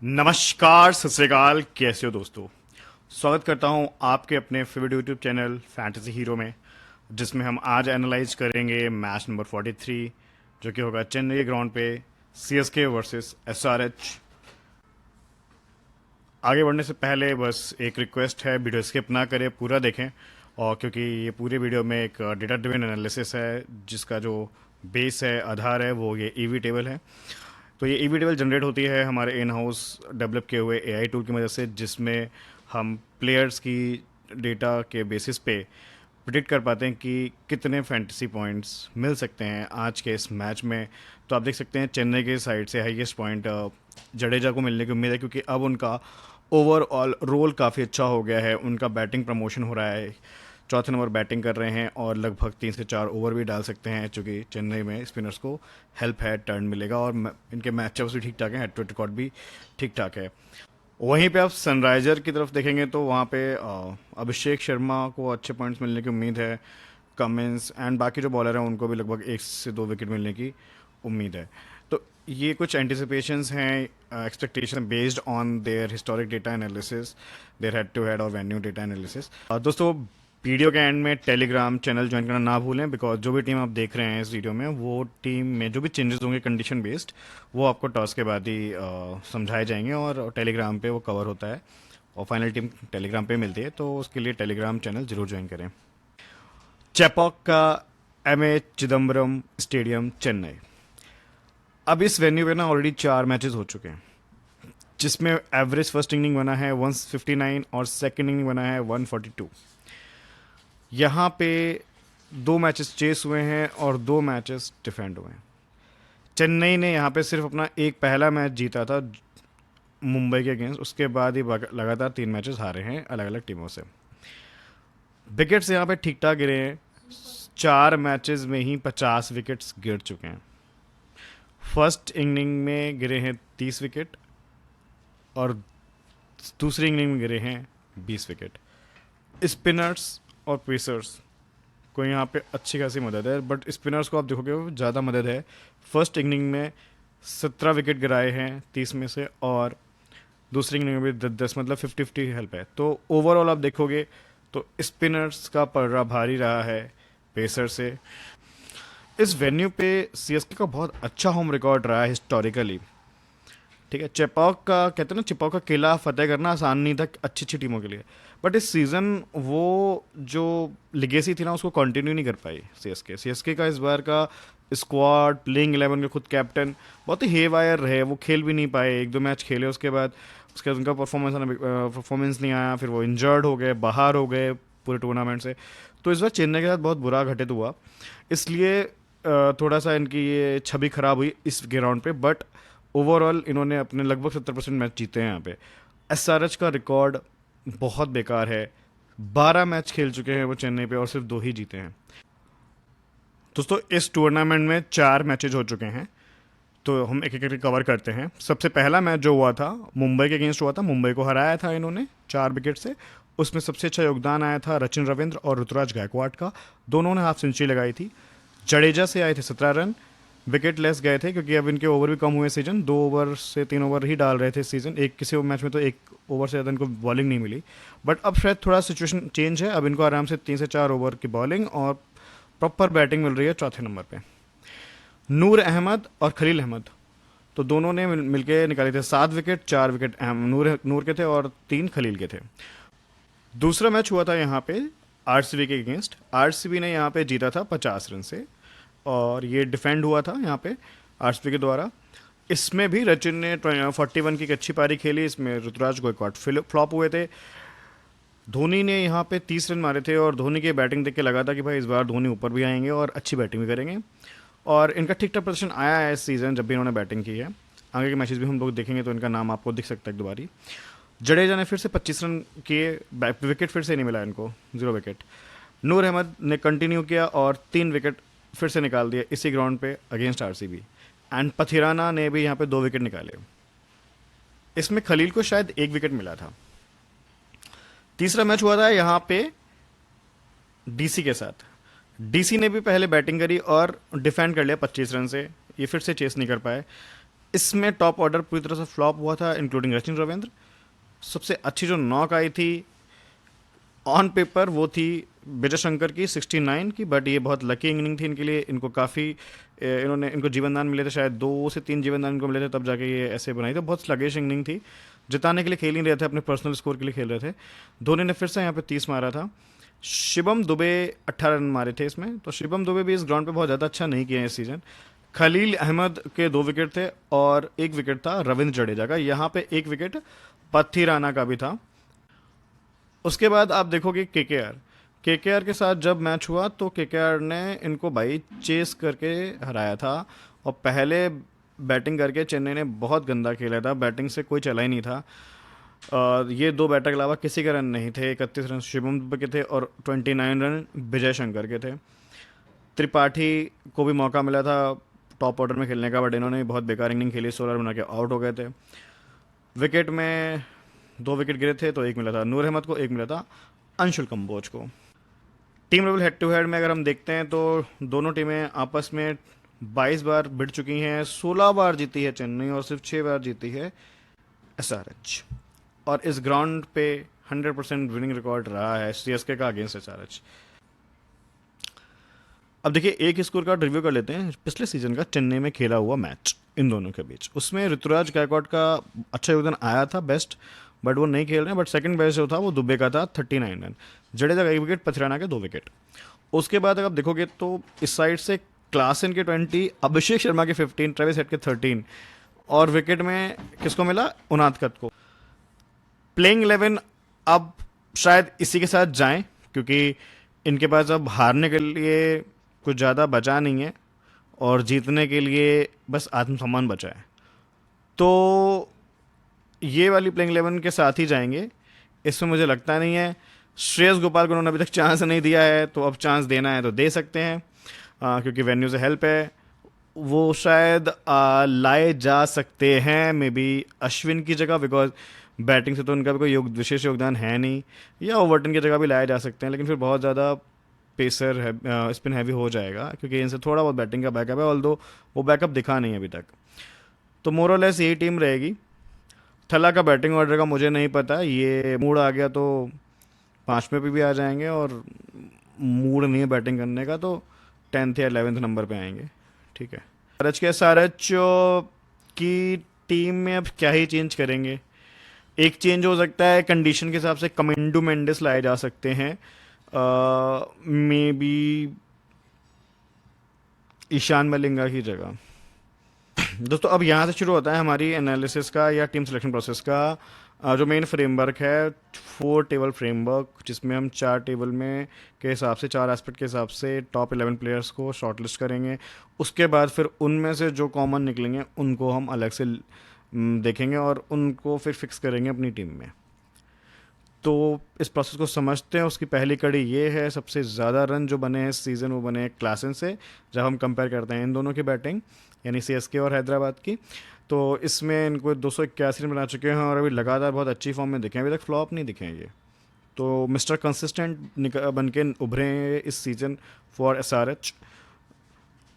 नमस्कार, सत श्री अकाल। कैसे हो दोस्तों? स्वागत करता हूं आपके अपने favourite YouTube channel fantasy hero में, जिसमें हम आज एनालाइज करेंगे मैच नंबर 43, जो कि होगा चेन्नई ग्राउंड पे सीएसके वर्सेस एसआरएच। आगे बढ़ने से पहले बस एक रिक्वेस्ट है, वीडियो स्किप ना करें, पूरा देखें। और क्योंकि ये पूरे वीडियो में एक डेटा ड्रिवन एनालिसिस है, जिसका जो बेस है, आधार है, वो ये ईवी टेबल है। तो ये ईवी टेबल जनरेट होती है हमारे इन हाउस डेवलप किए हुए एआई टूल की मदद से, जिसमें हम प्लेयर्स की डेटा के बेसिस पे प्रिडिक्ट कर पाते हैं कि कितने फैंटेसी पॉइंट्स मिल सकते हैं आज के इस मैच में। तो आप देख सकते हैं चेन्नई के साइड से हाईएस्ट पॉइंट जडेजा को मिलने की उम्मीद है, क्योंकि अब उनका ओवरऑल रोल काफ़ी अच्छा हो गया है। उनका बैटिंग प्रमोशन हो रहा है, चौथे नंबर बैटिंग कर रहे हैं और लगभग 3 से 4 ओवर भी डाल सकते हैं, चूँकि चेन्नई में स्पिनर्स को हेल्प है, टर्न मिलेगा और इनके मैचअप्स भी ठीक ठाक हैं, हेड टू रिकॉर्ड भी ठीक ठाक है। वहीं पे आप सनराइजर की तरफ देखेंगे तो वहाँ पे अभिषेक शर्मा को अच्छे पॉइंट्स मिलने की उम्मीद है। कमिंस एंड बाकी जो बॉलर हैं उनको भी लगभग 1 से 2 विकेट मिलने की उम्मीद है। तो ये कुछ एंटिसिपेशंस हैं, expectation based on their historic data analysis, their head to head और वेन्यू डेटा एनालिसिस। दोस्तों, वीडियो के एंड में टेलीग्राम चैनल ज्वाइन करना ना भूलें, बिकॉज जो भी टीम आप देख रहे हैं इस वीडियो में, वो टीम में जो भी चेंजेस होंगे कंडीशन बेस्ड, वो आपको टॉस के बाद ही समझाए जाएंगे और टेलीग्राम पे वो कवर होता है और फाइनल टीम टेलीग्राम पे मिलती है। तो उसके लिए टेलीग्राम चैनल जरूर ज्वाइन करें। चेपॉक का एमए चिदम्बरम स्टेडियम, चेन्नई। अब इस वेन्यू पे ना ऑलरेडी 4 मैचेस हो चुके हैं, जिसमें एवरेज फर्स्ट इनिंग बना है 159 और सेकेंड इनिंग बना है 142। यहाँ पे 2 मैचेस चेस हुए हैं और 2 मैचेस डिफेंड हुए हैं। चेन्नई ने यहाँ पे सिर्फ अपना एक पहला मैच जीता था मुंबई के अगेंस्ट, उसके बाद ही लगातार 3 मैचेस हारे हैं अलग अलग टीमों से। विकेट्स यहाँ पे ठीक ठाक गिरे हैं, 4 मैचेस में ही 50 विकेट्स गिर चुके हैं। फर्स्ट इनिंग में गिरे हैं 30 विकेट और दूसरी इनिंग में गिरे हैं 20 विकेट। स्पिनर्स और पेसर्स को यहाँ पे अच्छी खासी मदद है, बट स्पिनर्स को आप देखोगे ज़्यादा मदद है। फर्स्ट इनिंग में 17 विकेट गिराए हैं 30 में से, और दूसरी इनिंग में भी 10, मतलब 50-50 हेल्प है। तो ओवरऑल आप देखोगे तो स्पिनर्स का पलड़ा भारी रहा है पेसर से। इस वेन्यू पे सीएसके का बहुत अच्छा होम रिकॉर्ड रहा है हिस्टोरिकली। ठीक है, चेपॉक का कहते हैं ना, चेपॉक का किला फतेह करना आसान नहीं था अच्छी अच्छी टीमों के लिए, बट इस सीज़न वो जो लिगेसी थी ना, उसको कंटिन्यू नहीं कर पाई सीएसके का। इस बार का स्क्वाड, प्लेइंग 11 के खुद कैप्टन बहुत ही हे वायर रहे, वो खेल भी नहीं पाए। 1-2 मैच खेले, उसके बाद उनका परफॉर्मेंस नहीं आया, फिर वो इंजर्ड हो गए, बाहर हो गए पूरे टूर्नामेंट से। तो इस बार चेन्नई के साथ बहुत बुरा घटित हुआ, इसलिए थोड़ा सा इनकी ये छवि खराब हुई इस ग्राउंड पे। बट ओवरऑल इन्होंने अपने लगभग 70% मैच जीते हैं यहाँ पे। एसआरएच का रिकॉर्ड बहुत बेकार है, 12 मैच खेल चुके हैं वो चेन्नई पे और सिर्फ 2 ही जीते हैं। दोस्तों, इस टूर्नामेंट में 4 मैचेज हो चुके हैं, तो हम एक एक करके कवर करते हैं। सबसे पहला मैच जो हुआ था मुंबई के अगेंस्ट हुआ था, मुंबई को हराया था इन्होंने 4 विकेट से। उसमें सबसे अच्छा योगदान आया था रचिन रविंद्र और ऋतुराज गायकवाड़ का, दोनों ने हाफ सेंचुरी लगाई थी। जडेजा से आए थे 17 रन, विकेट लेस गए थे क्योंकि अब इनके ओवर भी कम हुए सीजन, 2 ओवर से 3 ओवर ही डाल रहे थे सीजन। एक किसी मैच में तो 1 ओवर से ज़्यादा इनको बॉलिंग नहीं मिली, बट अब शायद थोड़ा सिचुएशन चेंज है। अब इनको आराम से 3 से 4 ओवर की बॉलिंग और प्रॉपर बैटिंग मिल रही है चौथे नंबर पे। नूर अहमद और खलील अहमद, तो दोनों ने मिलके निकाले थे 7 विकेट। 4 विकेट नूर के थे और 3 खलील के थे। दूसरा मैच हुआ था यहाँ पे आरसीबी के अगेंस्ट। आरसीबी ने यहाँ पे जीता था 50 रन से, और ये डिफेंड हुआ था यहाँ पे आरसीबी के द्वारा। इसमें भी रचिन ने 41 की एक अच्छी पारी खेली, इसमें ऋतुराज गायकवाड़ फ्लॉप हुए थे। धोनी ने यहाँ पे 30 रन मारे थे, और धोनी की बैटिंग देख के लगा था कि भाई इस बार धोनी ऊपर भी आएंगे और अच्छी बैटिंग भी करेंगे, और इनका ठीक ठाक प्रदर्शन आया है इस सीज़न जब भी इन्होंने बैटिंग की है। आगे के मैचेस भी हम लोग देखेंगे तो इनका नाम आपको दिख सकता है एक दोबारी। जडेजा ने फिर से 25 रन किए, विकेट फिर से नहीं मिला इनको, 0 विकेट। नूर अहमद ने कंटिन्यू किया और 3 विकेट फिर से निकाल दिया इसी ग्राउंड पे अगेंस्ट आरसीबी। एंड पथिराना ने भी यहाँ पे 2 विकेट निकाले। इसमें खलील को शायद 1 विकेट मिला था। तीसरा मैच हुआ था यहाँ पे डीसी के साथ। डीसी ने भी पहले बैटिंग करी और डिफेंड कर लिया 25 रन से, ये फिर से चेस नहीं कर पाए। इसमें टॉप ऑर्डर पूरी तरह से फ्लॉप हुआ था, इंक्लूडिंग रचिन रविंद्र। सबसे अच्छी जो नॉक आई थी ऑन पेपर वो थी विजय शंकर की 69 की, बट ये बहुत लकी इनिंग थी इनके लिए। इनको काफ़ी इन्होंने इनको जीवनदान मिले थे, शायद 2 से 3 जीवनदान इनको मिले थे, तब जाके ये ऐसे बनाई थी। बहुत स्लगिश इनिंग थी, जिताने के लिए खेल नहीं रहे थे, अपने पर्सनल स्कोर के लिए खेल रहे थे। धोनी ने फिर से यहाँ पे 30 मारा था। शिवम दुबे 18 रन मारे थे इसमें, तो शिवम दुबे भी इस ग्राउंड पे बहुत ज़्यादा अच्छा नहीं किए हैं इस सीज़न। खलील अहमद के 2 विकेट थे और 1 विकेट था रविंद्र जडेजा का। यहाँ पे 1 विकेट पत्थी राणा का भी था। उसके बाद आप देखोगे केकेआर के साथ जब मैच हुआ तो केकेआर ने इनको भाई चेस करके हराया था, और पहले बैटिंग करके चेन्नई ने बहुत गंदा खेला था, बैटिंग से कोई चला ही नहीं था। ये 2 बैटर के अलावा किसी के रन नहीं थे। 31 रन शिवम दुबे के थे और 29 रन विजय शंकर के थे। त्रिपाठी को भी मौका मिला था टॉप ऑर्डर में खेलने का, बट इन्होंने बहुत बेकार इनिंग खेली, 16 रन बना के आउट हो गए थे। विकेट में 2 विकेट गिरे थे, तो एक मिला था नूर अहमद को, एक मिला था अंशुल कंबोज को। Team level head to head में अगर हम देखते हैं तो दोनों टीमें आपस में 22 बार भिड़ चुकी हैं। 16 बार जीती है चेन्नई और सिर्फ 6 बार जीती है एसआरएच। और इस ग्राउंड पे 100% विनिंग रिकॉर्ड रहा है सीएसके का अगेंस्ट एसआरएच। अब देखिए एक स्कोर कार्ड रिव्यू कर लेते हैं पिछले सीजन का चेन्नई में खेला हुआ मैच इन दोनों के बीच। उसमें ऋतुराज गायकवाड का अच्छा योगदान आया था बेस्ट, बट वो नहीं खेल रहे हैं। बट सेकंड बेस्ट जो था वो दुबे का था 39 रन, जडेजा का 1 विकेट, पथराना के 2 विकेट। उसके बाद अगर आप देखोगे तो इस साइड से क्लासन के 20, अभिषेक शर्मा के 15, ट्रेविस हेड के 13, और विकेट में किसको मिला, उनादकत को। प्लेइंग 11 अब शायद इसी के साथ जाएं, क्योंकि इनके पास अब हारने के लिए कुछ ज़्यादा बचा नहीं है और जीतने के लिए बस आत्मसम्मान बचा है। तो ये वाली प्लेइंग 11 के साथ ही जाएंगे, इसमें मुझे लगता नहीं है। श्रेयस गोपाल को उन्होंने अभी तक चांस नहीं दिया है, तो अब चांस देना है तो दे सकते हैं, क्योंकि वेन्यू से हेल्प है। वो शायद लाए जा सकते हैं मे बी अश्विन की जगह, बिकॉज बैटिंग से तो उनका भी कोई विशेष योगदान है नहीं, या ओवर्टन की जगह भी लाए जा सकते हैं, लेकिन फिर बहुत ज़्यादा पेसर है, स्पिन हैवी हो जाएगा, क्योंकि इनसे थोड़ा बहुत बैटिंग का बैकअप है, ऑल्दो वो बैकअप दिखा नहीं है अभी तक। तो मोरलेस यही टीम रहेगी। थला का बैटिंग ऑर्डर का मुझे नहीं पता, ये मूड आ गया तो 5वें पे भी आ जाएंगे, और मूड नहीं है बैटिंग करने का तो 10th या 11th नंबर पे आएंगे। ठीक है। एसआरएच की टीम में अब क्या ही चेंज करेंगे। एक चेंज हो सकता है, कंडीशन के हिसाब से कमिंडू मेंडिस लाए जा सकते हैं, मे बी ईशान मलिंगा की जगह। दोस्तों अब यहाँ से शुरू होता है हमारी एनालिसिस का या टीम सिलेक्शन प्रोसेस का जो मेन फ्रेमवर्क है, 4 टेबल फ्रेमवर्क, जिसमें हम 4 टेबल में के हिसाब से, 4 एस्पेक्ट के हिसाब से टॉप 11 प्लेयर्स को शॉर्टलिस्ट करेंगे। उसके बाद फिर उनमें से जो कॉमन निकलेंगे उनको हम अलग से देखेंगे और उनको फिर फिक्स करेंगे अपनी टीम में। तो इस प्रोसेस को समझते हैं। उसकी पहली कड़ी ये है, सबसे ज़्यादा रन जो बने हैं इस सीज़न वो बने हैं क्लासन से, जब हम कंपेयर करते हैं इन दोनों की बैटिंग, यानी सीएसके और हैदराबाद की। तो इसमें इनको 281 रन बना चुके हैं और अभी लगातार बहुत अच्छी फॉर्म में दिखे हैं, अभी तक फ्लॉप नहीं दिखे हैं ये। तो मिस्टर कंसिस्टेंट बन के उभरे हैं इस season for SRH.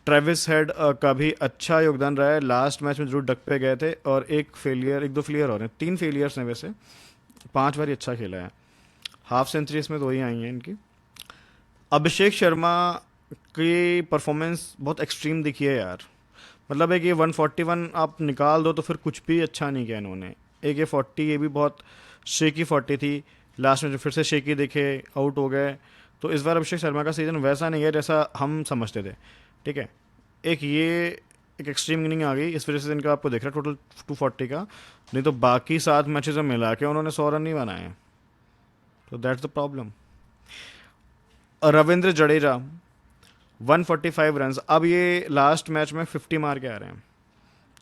Travis Head का भी अच्छा योगदान रहा है। लास्ट मैच में जरूर डक पे गए थे और एक दो फेलियर हो रहे हैं, 3 फेलियर्स हैं वैसे, 5 बार अच्छा खेला है। हाफ सेंचुरी इसमें 2 ही आई हैं इनकी। अभिषेक शर्मा की परफॉर्मेंस बहुत एक्सट्रीम दिखी है यार। मतलब है कि 141 आप निकाल दो तो फिर कुछ भी अच्छा नहीं किया इन्होंने। एक ये 40, ये भी बहुत शेकी 40 थी, लास्ट में फिर से शेकी दिखे, आउट हो गए। तो इस बार अभिषेक शर्मा का सीज़न वैसा नहीं है जैसा हम समझते थे। ठीक है, एक एक्सट्रीम इनिंग आ गई, इस वजह से इनका आपको देख रहा है टोटल 240 का, नहीं तो बाकी 7 मैचेस में मिला के उन्होंने 100 रन नहीं बनाए। तो that's the problem. Ravindra Jadeja 145 run, अब ये लास्ट मैच में 50 मार के आ रहे हैं,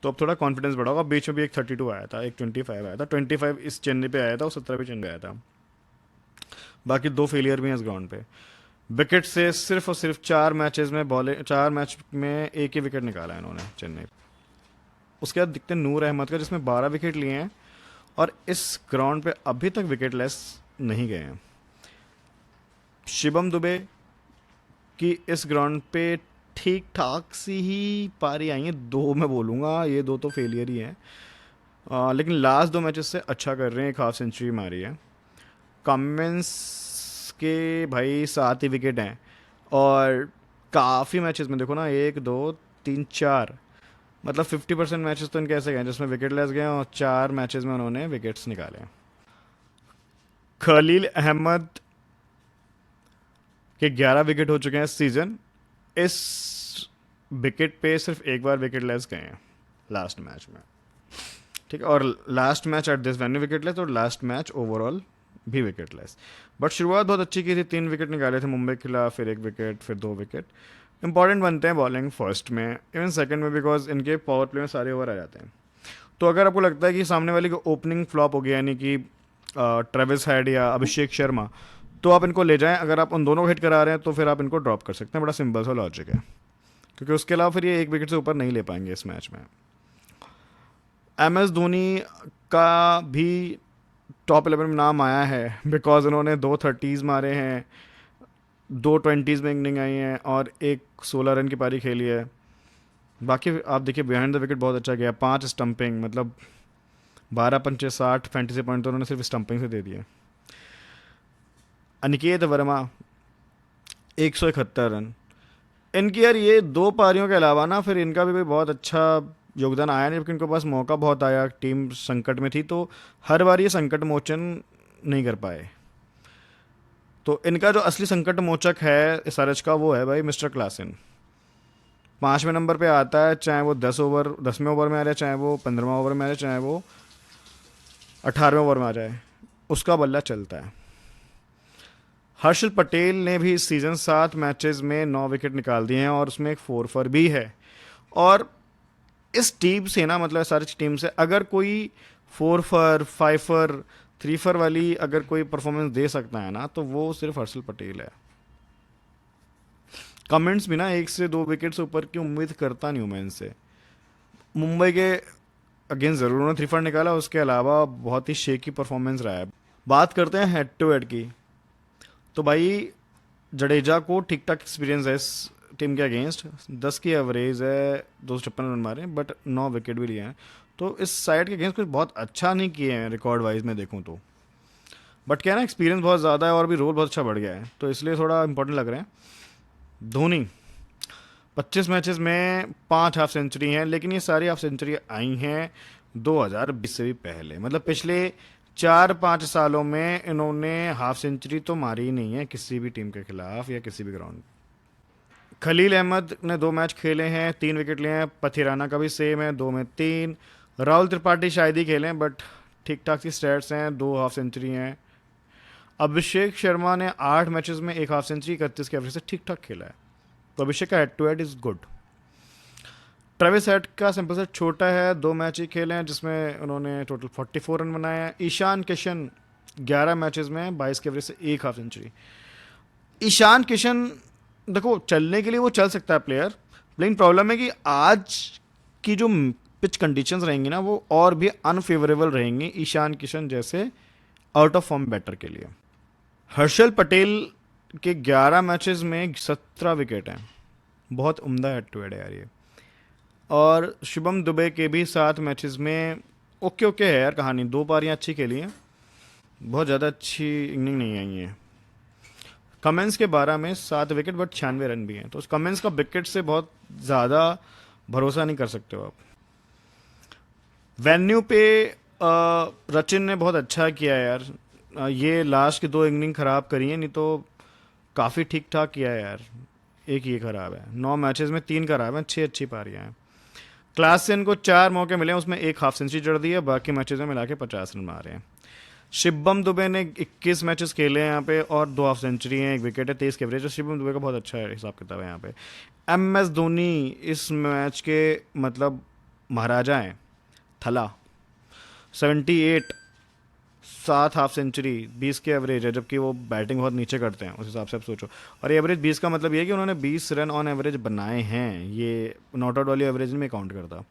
तो अब थोड़ा कॉन्फिडेंस बढ़ा होगा। बीच में भी एक 32 आया था, एक 25 आया था, 25 इस चेन्नई पे आया था और 17 भी चेन्नई आया था। बाकी 2 फेलियर भी हैं इस ग्राउंड पे। विकेट से सिर्फ और सिर्फ 4 मैच में एक ही विकेट निकाला है इन्होंने चेन्नई। उसके बाद दिखते हैं नूर अहमद का, जिसमें 12 विकेट लिए हैं और इस ग्राउंड पे अभी तक विकेट लेस नहीं गए हैं। शिवम दुबे की इस ग्राउंड पे ठीक ठाक सी ही पारी आई हैं, दो मैं बोलूँगा, ये दो तो फेलियर ही हैं। लेकिन लास्ट दो मैचेस से अच्छा कर रहे हैं, एक हाफ सेंचुरी मारी है। कमिंस के भाई 7 ही विकेट हैं, और काफ़ी मैचेस में देखो ना, 1 2 3 4, मतलब 50% मैचेस तो इनके ऐसे गए हैं जिसमें विकेट लेस गए हैं, और 4 मैचेस में उन्होंने विकेट्स निकाले हैं। खलील अहमद के 11 विकेट हो चुके हैं इस सीज़न। इस विकेट पे सिर्फ एक बार विकेट लेस गए हैं, लास्ट मैच में। ठीक है, और last match at this venue wicket less, और लास्ट मैच ओवरऑल भी विकेट लेस। बट शुरुआत बहुत अच्छी की थी, 3 विकेट निकाले थे मुंबई के खिलाफ, फिर 1 विकेट, फिर 2 विकेट। इंपॉर्टेंट बनते हैं बॉलिंग फर्स्ट में, इवन सेकंड में, बिकॉज इनके पावर प्ले में सारे ओवर आ जाते हैं। तो अगर आपको लगता है कि सामने वाले को ओपनिंग फ्लॉप हो गया, यानी कि ट्रेविस हेड या अभिषेक शर्मा, तो आप इनको ले जाएं। अगर आप उन दोनों को हिट करा रहे हैं तो फिर आप इनको ड्रॉप कर सकते हैं, बड़ा सिंपल सा लॉजिक है, क्योंकि उसके अलावा फिर ये 1 विकेट से ऊपर नहीं ले पाएंगे इस मैच में। MS धोनी का भी टॉप 11 में नाम आया है, बिकॉज उन्होंने 2 30s मारे हैं, 2 20s में इनिंग आई हैं, और एक 16 रन की पारी खेली है। बाकी आप देखिए बिहाइंड द विकेट बहुत अच्छा गया, 5 स्टंपिंग, मतलब 12 पंचे 60 फैंटेसी पॉइंट तो उन्होंने सिर्फ स्टंपिंग से दे दिए। अनिकेत वर्मा 171 रन। इनकी यार ये दो पारियों के अलावा ना फिर इनका भी कोई बहुत अच्छा योगदान आया नहीं, क्योंकि इनके पास मौका बहुत आया, टीम संकट में थी, तो हर बार ये संकट मोचन नहीं कर पाए। तो इनका जो असली संकट मोचक है एसआरएच का, वो है भाई मिस्टर क्लासन। 5वें नंबर पे आता है, चाहे वो 10वें ओवर में आ जाए, चाहे वो 15वें ओवर में आ जाए, चाहे वो 18वें ओवर में आ जाए, उसका बल्ला चलता है। हर्षल पटेल ने भी इस सीज़न 7 मैचेस में 9 विकेट निकाल दिए हैं, और उसमें एक 4 फॉर भी है। और इस टीम से ना, मतलब सारी टीम से, अगर कोई 4 फॉर 5 फॉर 3 फॉर वाली अगर कोई परफॉर्मेंस दे सकता है ना, तो वो सिर्फ हर्षल पटेल है। कमेंट्स भी ना 1 से 2 विकेट से ऊपर की उम्मीद करता नहीं हूँ मैं इनसे। मुंबई के अगेंस्ट ज़रूर उन्होंने 3 फॉर निकाला, उसके अलावा बहुत ही शेकी परफॉर्मेंस रहा है। बात करते हैं हेड टू हेड की, तो भाई जडेजा को ठीक ठाक एक्सपीरियंस है इस टीम के अगेंस्ट। 10 की एवरेज है, 256 रन मारे, बट 9 विकेट भी लिए हैं। तो इस साइड के अगेंस्ट कुछ बहुत अच्छा नहीं किए हैं रिकॉर्ड वाइज में देखूं तो। बट क्या है ना, एक्सपीरियंस बहुत ज़्यादा है, और भी रोल बहुत अच्छा बढ़ गया है, तो इसलिए थोड़ा इंपॉर्टेंट लग रहे हैं। धोनी 25 मैचेस में 5 हाफ सेंचुरी हैं, लेकिन ये सारी हाफ सेंचुरी आई हैं 2020 से भी पहले, मतलब पिछले 4 5 सालों में इन्होंने हाफ सेंचुरी तो मारी ही नहीं है किसी भी टीम के खिलाफ या किसी भी ग्राउंड। खलील अहमद ने 2 मैच खेले हैं, 3 विकेट लिए हैं। पथिराना का भी सेम है, 2 में 3। राहुल त्रिपाठी शायद ही खेले हैं, बट ठीक ठाक सी स्टैट्स हैं, 2 हाफ सेंचुरी हैं। अभिषेक शर्मा ने 8 मैचेस में 1 हाफ सेंचुरी 31 के एवरेज से ठीक ठाक खेला है, तो अभिषेक का head to head is good. Travis Head का सैंपल सेट छोटा है, 2 मैच ही खेले हैं जिसमें उन्होंने टोटल 44 रन बनाए हैं। ईशान किशन 11 मैचेस में 22 के एवरेज से 1 हाफ सेंचुरी। ईशान किशन देखो, चलने के लिए वो चल सकता है प्लेयर, लेकिन प्रॉब्लम है कि आज की जो पिच कंडीशंस रहेंगी ना, वो और भी अनफेवरेबल रहेंगी ईशान किशन जैसे आउट ऑफ फॉर्म बैटर के लिए। हर्षल पटेल के 11 मैचेस में 17 विकेट हैं, बहुत उम्दा हेड टू हेड है यार ये। और शुभम दुबे के भी 7 मैचेस में ओके ओके है यार कहानी, 2 पारियां अच्छी खेली हैं, बहुत ज़्यादा अच्छी इनिंग नहीं आई है। कमेंस के 12 में 7 विकेट, बट 96 रन भी हैं, तो उस कमेंस का विकेट से बहुत ज़्यादा भरोसा नहीं कर सकते हो आप। वेन्यू पे रचिन ने बहुत अच्छा किया है यार। ये लास्ट की 2 इनिंग खराब करी है, नहीं तो काफ़ी ठीक ठाक किया है यार। एक ये खराब है, 9 मैचेस में 3 खराब हैं, 6 अच्छी पारियां हैं। क्लासन को 4 मौके मिले, उसमें 1 हाफ सेंचुरी जड़ दी है, बाकी मैचेस में मिला के 50 रन मारे हैं। शिवम दुबे ने 21 मैचेस खेले हैं यहाँ पे, और 2 हाफ सेंचुरी हैं, 1 विकेट है, 23 के एवरेज। शिवम दुबे का बहुत अच्छा है हिसाब किताब है यहाँ पे। MS धोनी इस मैच के मतलब महाराजा हैं, थला। 78, 7 हाफ सेंचुरी, 20 के एवरेज है, जबकि वो बैटिंग बहुत नीचे करते हैं, उस हिसाब से आप सोचो। और एवरेज 20 का मतलब ये है कि उन्होंने 20 रन ऑन एवरेज बनाए हैं, ये नॉट आउट वाली एवरेज में काउंट करता।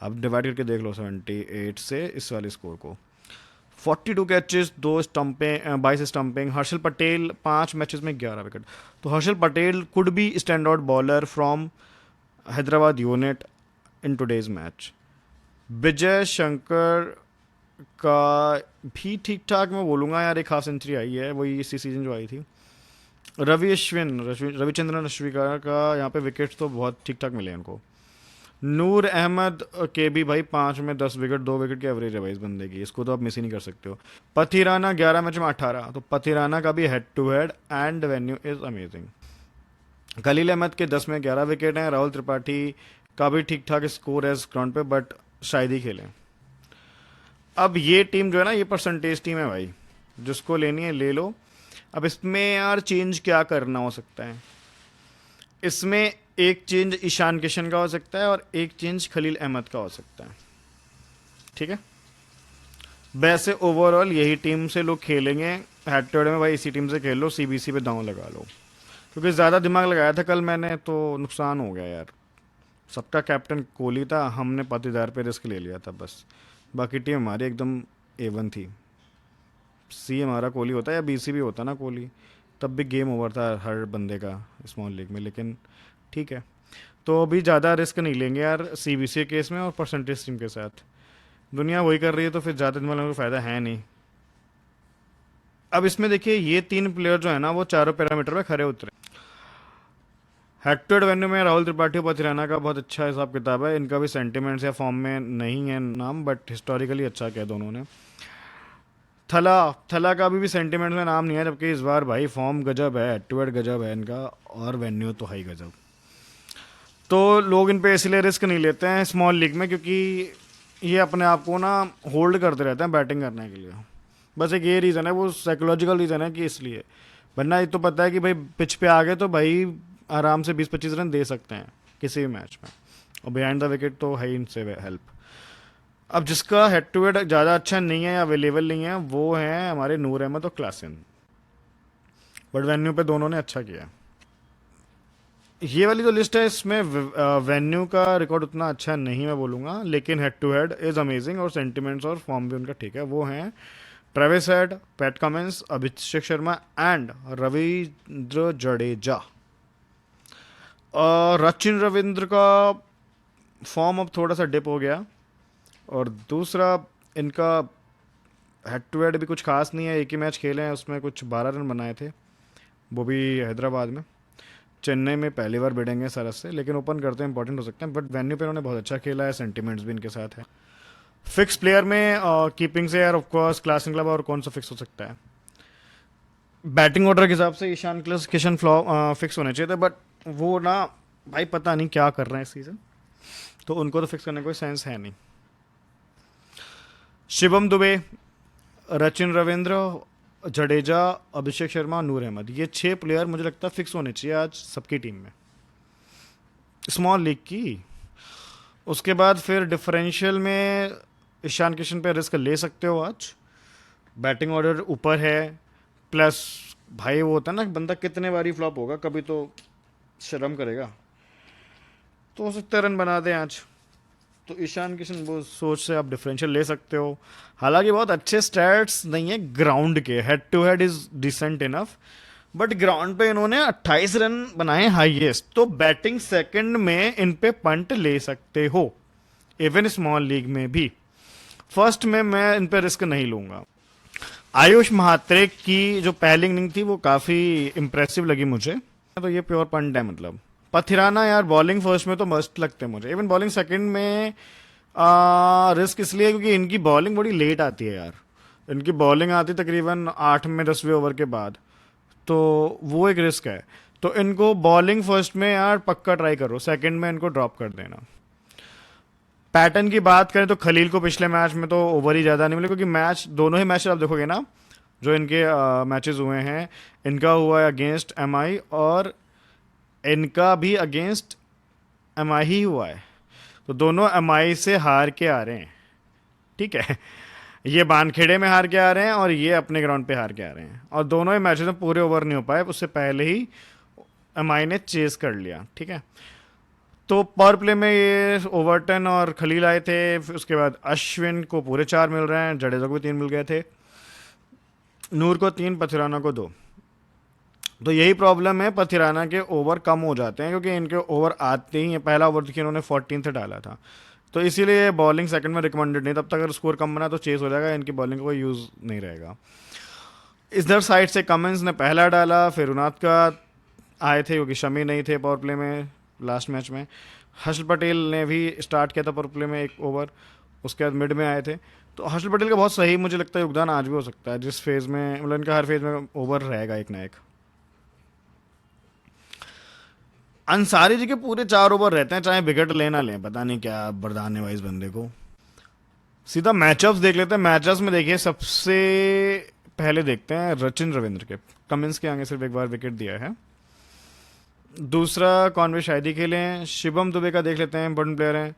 आप डिवाइड करके देख लो 78 से इस वाले स्कोर को। 42 catches, 22 stumping. Harshal Patel 5 matches में 11 विकेट। तो Harshal Patel could be stand out bowler from Hyderabad unit in today's match. Vijay Shankar का भी ठीक ठाक मैं बोलूँगा यार, एक हाफ सेंचुरी आई है वही इसी सीजन जो आई थी। रविचंद्रन अश्विन का यहाँ पे विकेट्स तो बहुत ठीक ठाक मिले हैं उनको। नूर अहमद के भी भाई 5 में 10 विकेट, 2 विकेट की एवरेज है भाई इस बंदे की, इसको तो आप मिस ही नहीं कर सकते हो। पथिराना 11 मैच में 18, तो पथिराना का भी head to head and venue is amazing. Khaleel Ahmed के 10 में 11 विकेट हैं। राहुल त्रिपाठी का भी ठीक ठाक स्कोर है इस ग्राउंड पे, बट शायद ही खेलें। अब ये टीम जो है ना, ये परसेंटेज टीम है भाई, जिसको लेनी है ले लो। अब इसमें यार चेंज क्या करना हो सकता है, इसमें एक चेंज ईशान किशन का हो सकता है और एक चेंज खलील अहमद का हो सकता है, ठीक है। वैसे ओवरऑल यही टीम से लोग खेलेंगे हेड टू हेड में भाई, इसी टीम से खेल लो, सीबीसी पे दांव लगा लो, क्योंकि ज़्यादा दिमाग लगाया था कल मैंने तो नुकसान हो गया यार। सबका कैप्टन कोहली था, हमने पाटीदार पे रिस्क ले लिया था बस। बाकी टीम हमारी एकदम A1 थी। सी हमारा कोहली होता या BC भी होता ना कोहली, तब भी गेम ओवर था हर बंदे का स्मॉल लीग में, लेकिन ठीक है। तो अभी ज़्यादा रिस्क नहीं लेंगे यार CBC केस में और परसेंटेज टीम के साथ। दुनिया वही कर रही है तो फिर ज़्यादा दिन वालों को फ़ायदा है नहीं। अब इसमें देखिए ये 3 प्लेयर जो है ना, वो चारों पैरामीटर पे खरे उतरे। हेड टू हेड वेन्यू में राहुल त्रिपाठी और पथिराना का बहुत अच्छा हिसाब किताब है। इनका भी सेंटिमेंट्स या फॉर्म में नहीं है नाम, बट हिस्टोरिकली अच्छा किया दोनों ने। थला का भी सेंटिमेंट में नाम नहीं है, जबकि इस बार भाई फॉर्म गजब है, हेड टू हेड गजब है इनका, और वेन्यू तो हाई गजब। तो लोग इन पे इसलिए रिस्क नहीं लेते हैं स्मॉल लीग में, क्योंकि ये अपने आप को ना होल्ड करते रहते हैं बैटिंग करने के लिए। बस एक ये रीज़न है, वो साइकोलॉजिकल रीज़न है कि इसलिए। वरना ये तो पता है कि भाई पिच पे आ गए तो भाई आराम से 20-25 रन दे सकते हैं किसी भी मैच में, और बिहाइंड द विकेट तो है ही इनसे हेल्प। अब जिसका हेड टू हेड ज़्यादा अच्छा नहीं है या अवेलेबल नहीं है, वो हैं हमारे नूर अहमद और क्लासन, बट वेन्यू पे दोनों ने अच्छा किया। ये वाली जो लिस्ट है इसमें वेन्यू का रिकॉर्ड उतना अच्छा नहीं मैं बोलूँगा, लेकिन head to head is amazing और सेंटिमेंट्स और फॉर्म भी उनका ठीक है। वो हैं Travis Head, Pat Cummins, Abhishek Sharma and Ravindra Jadeja. Sachin Ravindra का फॉर्म अब थोड़ा सा डिप हो गया, और दूसरा इनका हेड टू हेड भी कुछ खास नहीं है। एक ही मैच खेले हैं, उसमें कुछ 12 रन बनाए थे, वो भी हैदराबाद में। चेन्नई में पहली बार भिड़ेंगे सरस से, लेकिन ओपन करते हैं इंपॉर्टेंट हो सकते हैं, बट वेन्यू पे उन्होंने बहुत अच्छा खेला है, सेंटिमेंट्स भी इनके साथ है। फिक्स प्लेयर में कीपिंग से यार ऑफकोर्स क्लासन क्लब, और कौन सा फिक्स हो सकता है। बैटिंग ऑर्डर के हिसाब से ईशान किशन फिक्स होने चाहिए थे, बट वो ना भाई पता नहीं क्या कर रहे हैं इस सीज़न, तो उनको तो फिक्स करने का कोई सेंस है नहीं। शिवम दुबे, सचिन रविंद्र, जडेजा, अभिषेक शर्मा, नूर अहमद, ये 6 प्लेयर मुझे लगता है फिक्स होने चाहिए आज सबकी टीम में स्मॉल लीग की। उसके बाद फिर डिफरेंशियल में ईशान किशन पे रिस्क ले सकते हो आज, बैटिंग ऑर्डर ऊपर है, प्लस भाई वो होता है ना बंदा कितने बारी फ्लॉप होगा, कभी तो शर्म करेगा, तो हो सकता है रन बना दें आज। तो ईशान किशन वो सोच से आप डिफरेंशियल ले सकते हो। हालांकि बहुत अच्छे स्टैट्स नहीं है ग्राउंड के, head to head is decent enough, but ground पे इन्होंने 28 रन बनाए हाईएस्ट, तो बैटिंग सेकंड में इन पे पंट ले सकते हो इवन स्मॉल लीग में भी। फर्स्ट में मैं इन पे रिस्क नहीं लूंगा। आयुष महात्रे की जो पहली इनिंग थी वो काफ़ी इंप्रेसिव लगी मुझे, तो ये प्योर पंट है मतलब। पथिराना यार बॉलिंग फर्स्ट में तो मस्त लगते हैं मुझे, इवन बॉलिंग सेकंड में रिस्क इसलिए क्योंकि इनकी बॉलिंग बड़ी लेट आती है यार। इनकी बॉलिंग आती तकरीबन 8वें-10वें ओवर के बाद, तो वो एक रिस्क है। तो इनको बॉलिंग फर्स्ट में यार पक्का ट्राई करो, सेकंड में इनको ड्रॉप कर देना। पैटर्न की बात करें तो खलील को पिछले मैच में तो ओवर ही ज़्यादा नहीं मिले, क्योंकि मैच दोनों ही मैच आप देखोगे ना जो इनके मैचेस हुए हैं, इनका हुआ है अगेंस्ट MI और इनका भी अगेंस्ट MI ही हुआ है, तो दोनों MI से हार के आ रहे हैं, ठीक है। ये बानखेड़े में हार के आ रहे हैं और ये अपने ग्राउंड पे हार के आ रहे हैं, और दोनों ही मैचेस में पूरे ओवर नहीं हो पाए, उससे पहले ही MI ने चेस कर लिया, ठीक है। तो पावर प्ले में ये ओवरटन और खलील आए थे, फिर उसके बाद अश्विन को पूरे 4 मिल रहे हैं, जडेजा को भी 3 मिल गए थे, नूर को 3, पथिराना को 2। तो यही प्रॉब्लम है, पथिराना के ओवर कम हो जाते हैं क्योंकि इनके ओवर आते ही हैं। पहला ओवर देखिए इन्होंने 14 से डाला था, तो इसीलिए बॉलिंग सेकंड में रिकमेंडेड नहीं। तब तक अगर स्कोर कम बना तो चेस हो जाएगा, इनकी बॉलिंग का कोई यूज़ नहीं रहेगा। इधर साइड से कमिंस ने पहला डाला, फिर उनाद का आए थे क्योंकि शमी नहीं थे पावर प्ले में लास्ट मैच में। हर्षल पटेल ने भी स्टार्ट किया था पावर प्ले में 1 ओवर, उसके बाद मिड में आए थे। तो हर्षल पटेल का बहुत सही मुझे लगता है योगदान आज भी हो सकता है, जिस फेज़ में मतलब इनका हर फेज़ में ओवर रहेगा एक ना एक। अंसारी जी के पूरे 4 ओवर रहते हैं, चाहे विकेट लेना लें, पता नहीं क्या बरदान है भाई इस बंदे को। सीधा मैचअप्स देख लेते हैं। मैचअप्स में देखिए सबसे पहले देखते हैं रचिन रविंद्र के। कमिंस के आगे सिर्फ एक बार विकेट दिया है। दूसरा कॉनवे शाहिदी खेले हैं। शिवम दुबे का देख लेते हैं, इंपॉर्टेंट प्लेयर हैं।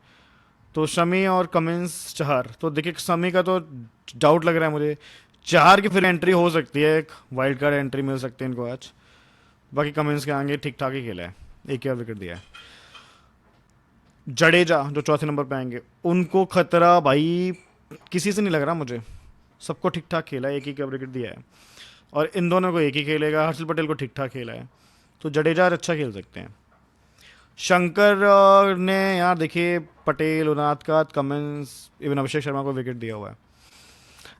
तो शमी और कमिंस चहर। तो देखिए शमी का तो डाउट लग रहा है मुझे, चहर की फिर एंट्री हो सकती है, एक वाइल्ड कार्ड एंट्री मिल सकती है इनको आज। बाकी कमिंस के आगे ठीक ठाक ही खेला है, एक ही विकेट दिया है। जडेजा जो चौथे नंबर पे आएंगे, उनको खतरा भाई किसी से नहीं लग रहा मुझे, सबको ठीक ठाक खेला है, एक ही का विकेट दिया है। और इन दोनों को एक ही खेलेगा, हर्षल पटेल को ठीक ठाक खेला है, तो जडेजा अच्छा खेल सकते हैं। शंकर ने यार देखिए पटेल, उनाद का, कमिंस, इवन अभिषेक शर्मा को विकेट दिया हुआ है।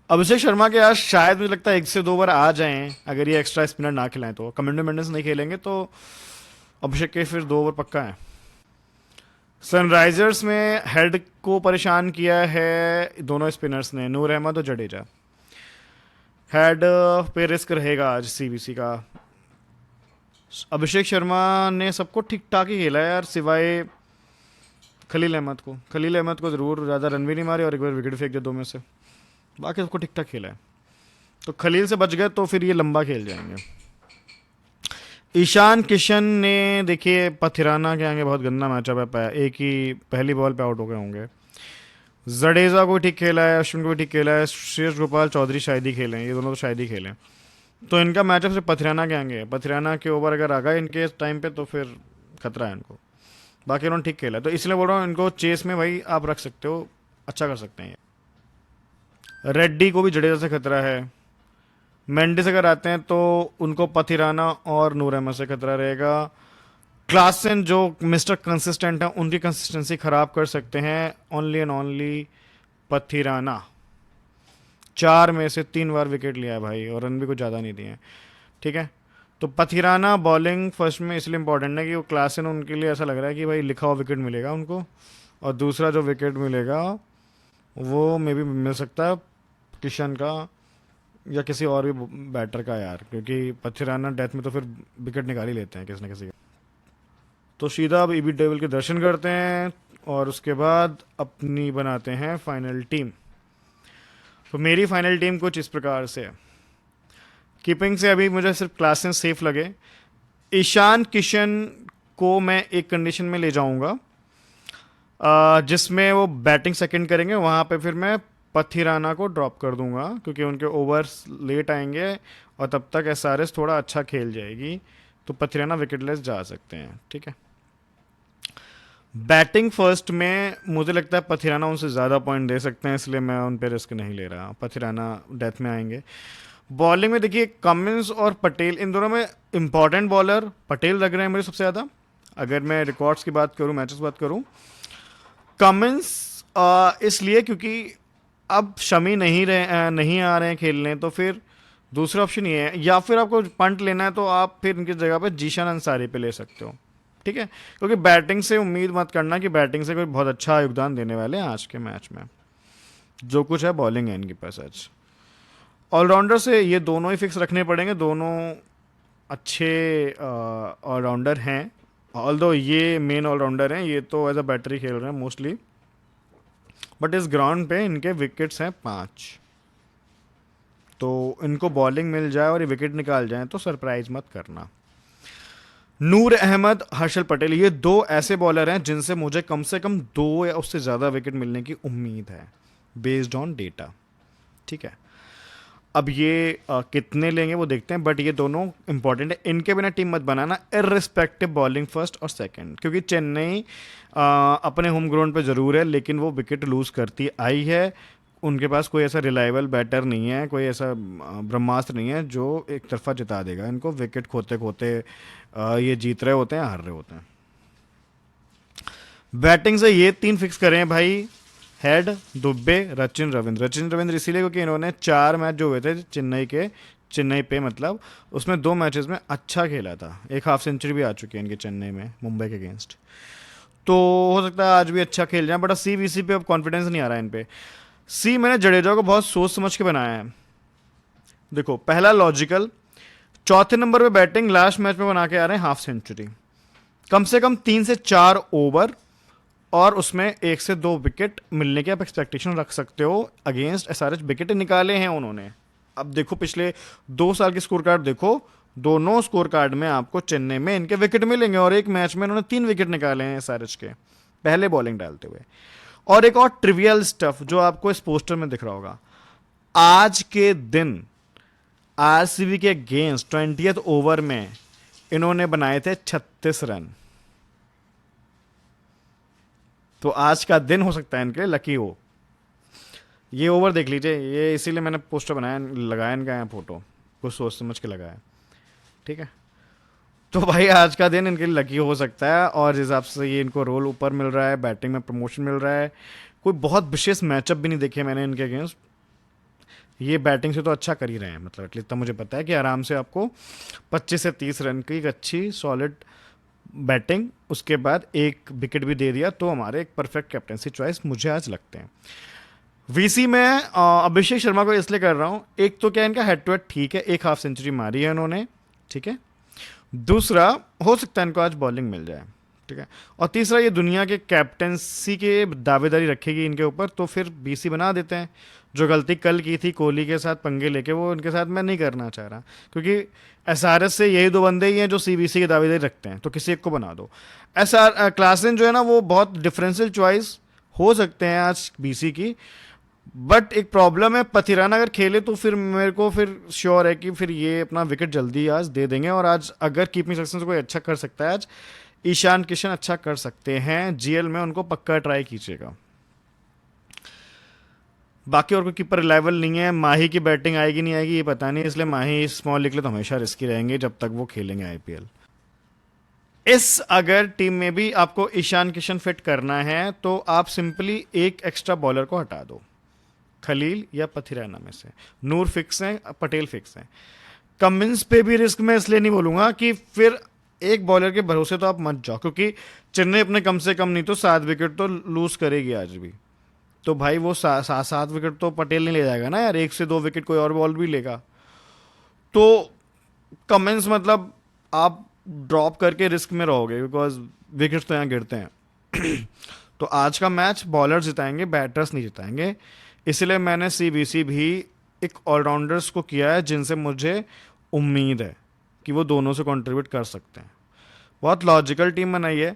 अभिषेक शर्मा के आज शायद मुझे लगता है 1 से 2 ओवर आ जाएं, अगर ये एक्स्ट्रा स्पिनर ना खिलाएं तो। कमेंडो मेंडिस नहीं खेलेंगे तो अभिषेक के फिर 2 ओवर पक्का है। सनराइजर्स में हेड को परेशान किया है दोनों स्पिनर्स ने, नूर अहमद और जडेजा। हेड पे रिस्क रहेगा आज सीबीसी का। अभिषेक शर्मा ने सबको ठीक ठाक ही खेला है यार, सिवाय खलील अहमद को। खलील अहमद को ज़रूर ज़्यादा रन भी नहीं मारे और एक बार विकेट फेंक दिया 2 में से, बाकी सबको ठीक ठाक खेला है। तो खलील से बच गए तो फिर ये लंबा खेल जाएंगे। ईशान किशन ने देखिए पथिराना के आगे बहुत गंदा मैचअप है, एक ही पहली बॉल पे आउट हो गए होंगे। जडेजा को भी ठीक खेला है, अश्विन को भी ठीक खेला है, श्रेयस गोपाल, चौधरी शायद ही खेले हैं, ये दोनों तो शायद ही खेले हैं। तो इनका मैचअप सिर्फ पथिराना के आगे है। पथिराना के ओवर अगर आ गए इनके टाइम पे तो फिर खतरा है इनको। बाकी इन्होंने ठीक खेला है, तो इसलिए बोल रहा हूँ इनको चेस में भाई आप रख सकते हो, अच्छा कर सकते हैं। रेड्डी को भी जडेजा से खतरा है। मेंडिस अगर आते हैं तो उनको पथिराना और नूर अहमद से खतरा रहेगा। क्लासन जो मिस्टर कंसिस्टेंट है, उनकी कंसिस्टेंसी खराब कर सकते हैं ओनली एंड ओनली पथिराना। 4 में से 3 बार विकेट लिया है भाई, और रन भी कुछ ज़्यादा नहीं दिए हैं, ठीक है। तो पथिराना बॉलिंग फर्स्ट में इसलिए इंपॉर्टेंट है कि वो क्लासन उनके लिए ऐसा लग रहा है कि भाई लिखा हुआ विकेट मिलेगा उनको, और दूसरा जो विकेट मिलेगा वो मे भी मिल सकता है किशन का या किसी और भी बैटर का यार, क्योंकि पथिराना डेथ में तो फिर विकेट निकाल ही लेते हैं किसी न किसी का। तो सीधा अब ईबी टेबल के दर्शन करते हैं और उसके बाद अपनी बनाते हैं फाइनल टीम। तो मेरी फाइनल टीम कुछ इस प्रकार से है। कीपिंग से अभी मुझे सिर्फ क्लासन सेफ लगे। ईशान किशन को मैं एक कंडीशन में ले जाऊंगा जिसमें वो बैटिंग सेकंड करेंगे, वहाँ पे फिर मैं पथिराना को ड्रॉप कर दूंगा क्योंकि उनके ओवर्स लेट आएंगे और तब तक एसआरएस थोड़ा अच्छा खेल जाएगी, तो पथिराना विकेटलेस जा सकते हैं, ठीक है। बैटिंग फर्स्ट में मुझे लगता है पथिराना उनसे ज़्यादा पॉइंट दे सकते हैं, इसलिए मैं उन पर रिस्क नहीं ले रहा। पथिराना डेथ में आएंगे। बॉलिंग में देखिए कमिंस और पटेल, इन दोनों में इंपॉर्टेंट बॉलर पटेल लग रहे हैं मुझे सबसे ज़्यादा। अगर मैं रिकॉर्ड्स की बात करूँ, मैचेस की बात करूँ, कमिंस इसलिए क्योंकि अब शमी नहीं आ रहे हैं खेलने, तो फिर दूसरा ऑप्शन ये है, या फिर आपको पंट लेना है तो आप फिर इनकी जगह पे जीशान अंसारी पे ले सकते हो, ठीक है। क्योंकि बैटिंग से उम्मीद मत करना कि बैटिंग से कोई बहुत अच्छा योगदान देने वाले हैं आज के मैच में। जो कुछ है बॉलिंग है इनके पास आज। ऑलराउंडर से ये दोनों ही फिक्स रखने पड़ेंगे, दोनों अच्छे ऑलराउंडर हैं। ऑल्दो ये मेन ऑलराउंडर हैं, ये तो एज अ बैटरी खेल रहे हैं मोस्टली, बट इस ग्राउंड पे इनके विकेट्स हैं 5, तो इनको बॉलिंग मिल जाए और ये विकेट निकाल जाए तो सरप्राइज मत करना। नूर अहमद, हर्षल पटेल, ये 2 ऐसे बॉलर हैं जिनसे मुझे कम से कम 2 या उससे ज़्यादा विकेट मिलने की उम्मीद है बेस्ड ऑन डेटा, ठीक है। अब ये कितने लेंगे वो देखते हैं, बट ये दोनों इंपॉर्टेंट है, इनके बिना टीम मत बनाना इररिस्पेक्टिव बॉलिंग फर्स्ट और सेकंड, क्योंकि चेन्नई अपने होम ग्राउंड पे ज़रूर है लेकिन वो विकेट लूज़ करती आई है। उनके पास कोई ऐसा रिलायबल बैटर नहीं है, कोई ऐसा ब्रह्मास्त्र नहीं है जो एक तरफा जिता देगा इनको। विकेट खोते खोते ये जीत रहे होते हैं, हार रहे होते हैं। बैटिंग से ये 3 फिक्स करें हैं भाई, हेड, दुबे, रचिन रविंद्र। रचिन रविंद्र इसीलिए क्योंकि इन्होंने 4 मैच जो हुए थे चेन्नई पे मतलब, उसमें 2 मैचेस में अच्छा खेला था, एक हाफ सेंचुरी भी आ चुकी है इनकी चेन्नई में मुंबई के अगेंस्ट। तो हो सकता है आज भी अच्छा खेल जाए, बट CBC पे अब कॉन्फिडेंस नहीं आ रहा है इन पे। मैंने जडेजा को बहुत सोच समझ के बनाया है। देखो, पहला लॉजिकल, चौथे नंबर पे बैटिंग, लास्ट मैच में बना के आ रहे हैं हाफ सेंचुरी, कम से कम 3 से 4 ओवर, और उसमें 1 से 2 विकेट मिलने की आप एक्सपेक्टेशन रख सकते हो। अगेंस्ट SRH विकेट निकाले हैं उन्होंने। अब देखो पिछले 2 साल के स्कोर कार्ड देखो, दोनों स्कोर कार्ड में आपको चेन्नई में इनके विकेट मिलेंगे, और एक मैच में इन्होंने 3 विकेट निकाले हैं SRH के पहले बॉलिंग डालते हुए। और एक और ट्रिवियल स्टफ जो आपको इस पोस्टर में दिख रहा होगा, आज के दिन RCB के अगेंस्ट 20th ओवर में इन्होंने बनाए थे 36 रन। तो आज का दिन हो सकता है इनके लिए लकी हो। ये ओवर देख लीजिए, ये इसीलिए मैंने पोस्टर बनाया, लगाया इनका यहाँ फोटो, कुछ सोच समझ के लगाया, ठीक है। तो भाई आज का दिन इनके लिए लकी हो सकता है, और जिस हिसाब से ये इनको रोल ऊपर मिल रहा है, बैटिंग में प्रमोशन मिल रहा है, कोई बहुत विशेष मैचअप भी नहीं देखे मैंने इनके अगेंस्ट। ये बैटिंग से तो अच्छा कर ही रहे हैं, मतलब एटलीस्ट तो मुझे पता है कि आराम से आपको 25 से 30 रन की एक अच्छी सॉलिड बैटिंग, उसके बाद एक विकेट भी दे दिया, तो हमारे एक परफेक्ट कैप्टनसी चॉइस मुझे आज लगते हैं। VC में अभिषेक शर्मा को इसलिए कर रहा हूँ, एक तो क्या इनका हेड टू हेड ठीक है, एक हाफ सेंचुरी मारी है इन्होंने, ठीक है। दूसरा, हो सकता है इनको आज बॉलिंग मिल जाए, ठीक है। और तीसरा, ये दुनिया के कैप्टनसी के दावेदारी रखेगी इनके ऊपर, तो फिर BC बना देते हैं। जो गलती कल की थी कोहली के साथ पंगे लेके, वो उनके साथ मैं नहीं करना चाह रहा, क्योंकि SRH से यही 2 बंदे ही हैं जो CBC की दावेदारी रखते हैं, तो किसी एक को बना दो। क्लासन जो है ना, वो बहुत डिफरेंशियल चॉइस हो सकते हैं आज BC की, बट एक प्रॉब्लम है, पथिराना अगर खेले तो फिर मेरे को फिर श्योर है कि फिर ये अपना विकेट जल्दी आज दे देंगे। और आज अगर कीपिंग सेक्शन से कोई अच्छा कर सकता है, आज ईशान किशन अच्छा कर सकते हैं। GL में उनको पक्का ट्राई कीजिएगा। बाकी और कोई कीपर रिलायबल नहीं है। माही की बैटिंग आएगी नहीं आएगी ये पता नहीं, इसलिए माही स्मॉल निकले तो हमेशा रिस्की रहेंगे जब तक वो खेलेंगे IPL। इस अगर टीम में भी आपको ईशान किशन फिट करना है तो आप सिंपली एक एक्स्ट्रा बॉलर को हटा दो, खलील या पथिराना में से। नूर फिक्स हैं, पटेल फिक्स हैं। कमिंस पे भी रिस्क मैं इसलिए नहीं बोलूंगा कि फिर एक बॉलर के भरोसे तो आप मत जाओ, क्योंकि चेन्नई अपने कम से कम नहीं तो 7 विकेट तो लूज करेगी आज भी। तो भाई वो 7 विकेट तो पटेल नहीं ले जाएगा ना यार, 1 से 2 विकेट कोई और बॉल भी लेगा। तो कमेंस मतलब आप ड्रॉप करके रिस्क में रहोगे, बिकॉज विकेट्स तो यहाँ गिरते हैं। तो आज का मैच बॉलर जिताएंगे, बैटर्स नहीं जिताएंगे। इसलिए मैंने CBC भी एक ऑलराउंडर्स को किया है जिनसे मुझे उम्मीद है कि वो दोनों से कंट्रीब्यूट कर सकते हैं। बहुत लॉजिकल टीम बनाई है।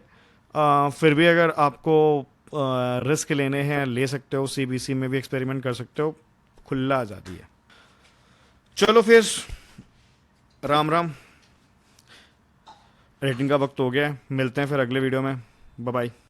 फिर भी अगर आपको रिस्क लेने हैं ले सकते हो, CBC में भी एक्सपेरिमेंट कर सकते हो, खुला आज़ादी है। चलो फिर, राम राम। रेटिंग का वक्त हो गया है, मिलते हैं फिर अगले वीडियो में। Bye bye.